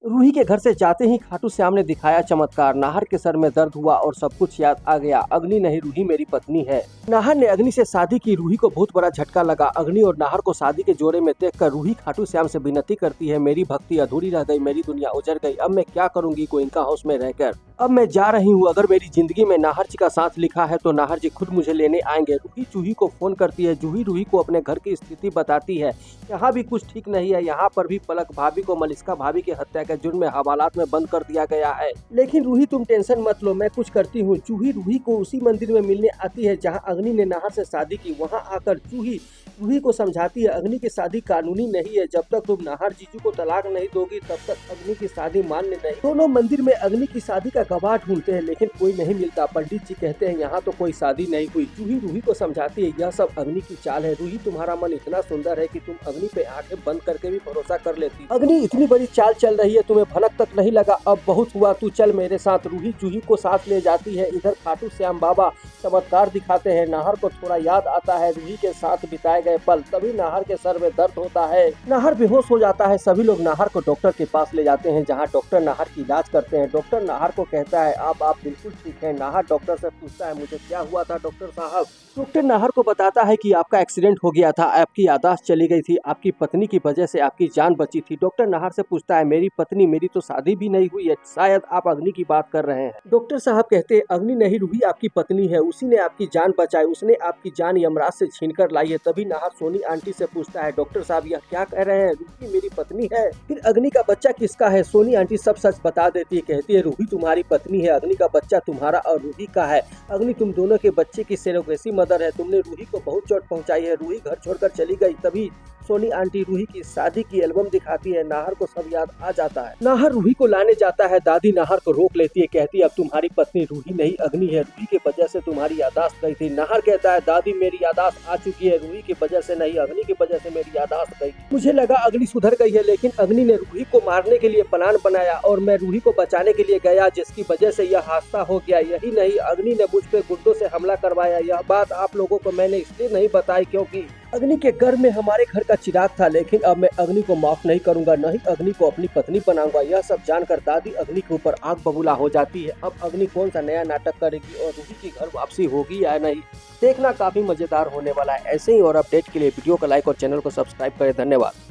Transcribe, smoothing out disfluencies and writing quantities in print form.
रूही के घर से जाते ही खाटू श्याम ने दिखाया चमत्कार। नाहर के सर में दर्द हुआ और सब कुछ याद आ गया। अग्नि नहीं, रूही मेरी पत्नी है। नाहर ने अग्नि से शादी की। रूही को बहुत बड़ा झटका लगा। अग्नि और नाहर को शादी के जोड़े में देखकर रूही खाटू श्याम से विनती करती है, मेरी भक्ति अधूरी रह गई, मेरी दुनिया उजड़ गई। अब मैं क्या करूंगी गोइंका हाउस में रहकर। अब मैं जा रही हूँ। अगर मेरी जिंदगी में नाहर जी का साथ लिखा है तो नाहर जी खुद मुझे लेने आएंगे। रूही जूही को फोन करती है। जूही रूही को अपने घर की स्थिति बताती है। यहाँ भी कुछ ठीक नहीं है। यहाँ पर भी पलक भाभी को मलिष्का भाभी की हत्या के जुर्म में हवालात में बंद कर दिया गया है। लेकिन रूही तुम टेंशन मत लो, मैं कुछ करती हूँ। जूही रूही को उसी मंदिर में मिलने आती है जहाँ अग्नि ने नाहर से शादी की। वहाँ आकर जूही रूही को समझाती है, अग्नि की शादी कानूनी नहीं है। जब तक तुम नाहर जीजू को तलाक नहीं दोगी तब तक अग्नि की शादी मान्य नहीं। दोनों मंदिर में अग्नि की शादी का गवाह ढूंढते हैं लेकिन कोई नहीं मिलता। पंडित जी कहते हैं यहाँ तो कोई शादी नहीं हुई। जूही रूही को समझाती है, यह सब अग्नि की चाल है। रूही तुम्हारा मन इतना सुंदर है कि तुम अग्नि पे आंखें बंद करके भी भरोसा कर लेती। अग्नि इतनी बड़ी चाल चल रही है, तुम्हें भनक तक नहीं लगा। अब बहुत हुआ, तू चल मेरे साथ। रूही जूही को साथ ले जाती है। इधर खाटू श्याम बाबा चमत्कार दिखाते हैं। नाहर को थोड़ा याद आता है रूही के साथ बिताए गए पल। तभी नाहर के सर में दर्द होता है। नाहर बेहोश हो जाता है। सभी लोग नाहर को डॉक्टर के पास ले जाते हैं जहां डॉक्टर नाहर की इलाज करते हैं। डॉक्टर नाहर को कहता है, अब आप बिल्कुल ठीक हैं। नाहर डॉक्टर से पूछता है, मुझे क्या हुआ था डॉक्टर साहब। डॉक्टर नाहर को बताता है कि आपका एक्सीडेंट हो गया था, आपकी याददाश्त चली गई थी, आपकी पत्नी की वजह से आपकी जान बची थी। डॉक्टर नाहर से पूछता है, मेरी पत्नी, मेरी तो शादी भी नहीं हुई है, शायद आप अग्नि की बात कर रहे हैं। डॉक्टर साहब कहते हैं, अग्नि नहीं, रूही आपकी पत्नी है। उसी ने आपकी जान बचाई, उसने आपकी जान यमराज से छीन कर लाई है। तभी नाहर सोनी आंटी से पूछता है, डॉक्टर साहब यह क्या कह रहे हैं, रूही मेरी पत्नी है? फिर अग्नि का बच्चा किसका है? सोनी आंटी सब सच बता देती है। कहती है, रूही तुम्हारी पत्नी है, अग्नि का बच्चा तुम्हारा और रूही का है। अग्नि तुम दोनों के बच्चे की सेरोगेसी मदर है। तुमने रूही को बहुत चोट पहुंचाई है। रूही घर छोड़कर चली गई। तभी सोनी आंटी रूही की शादी की एल्बम दिखाती है। नाहर को सब याद आ जाता है। नाहर रूही को लाने जाता है। दादी नाहर को रोक लेती है। कहती है, अब तुम्हारी पत्नी रूही नहीं अग्नि है। रूही की वजह से तुम्हारी याददाश्त गई थी। नाहर कहता है, दादी मेरी याददाश्त आ चुकी है, रूही की वजह से नहीं, अग्नि की वजह से मेरी याददाश्त गई। मुझे लगा अग्नि सुधर गई है, लेकिन अग्नि ने रूही को मारने के लिए प्लान बनाया और मैं रूही को बचाने के लिए गया, जिसकी वजह से यह हादसा हो गया। यही नहीं, अग्नि ने मुझ पे गुंडों से हमला करवाया। यह बात आप लोगों को मैंने इसलिए नहीं बताई क्योंकि अग्नि के घर में हमारे घर का चिराग था। लेकिन अब मैं अग्नि को माफ नहीं करूंगा, नहीं अग्नि को अपनी पत्नी बनाऊंगा। यह सब जानकर दादी अग्नि के ऊपर आग बबूला हो जाती है। अब अग्नि कौन सा नया नाटक करेगी और रूही की घर वापसी होगी या नहीं, देखना काफी मजेदार होने वाला है। ऐसे ही और अपडेट के लिए वीडियो को लाइक और चैनल को सब्सक्राइब करें। धन्यवाद।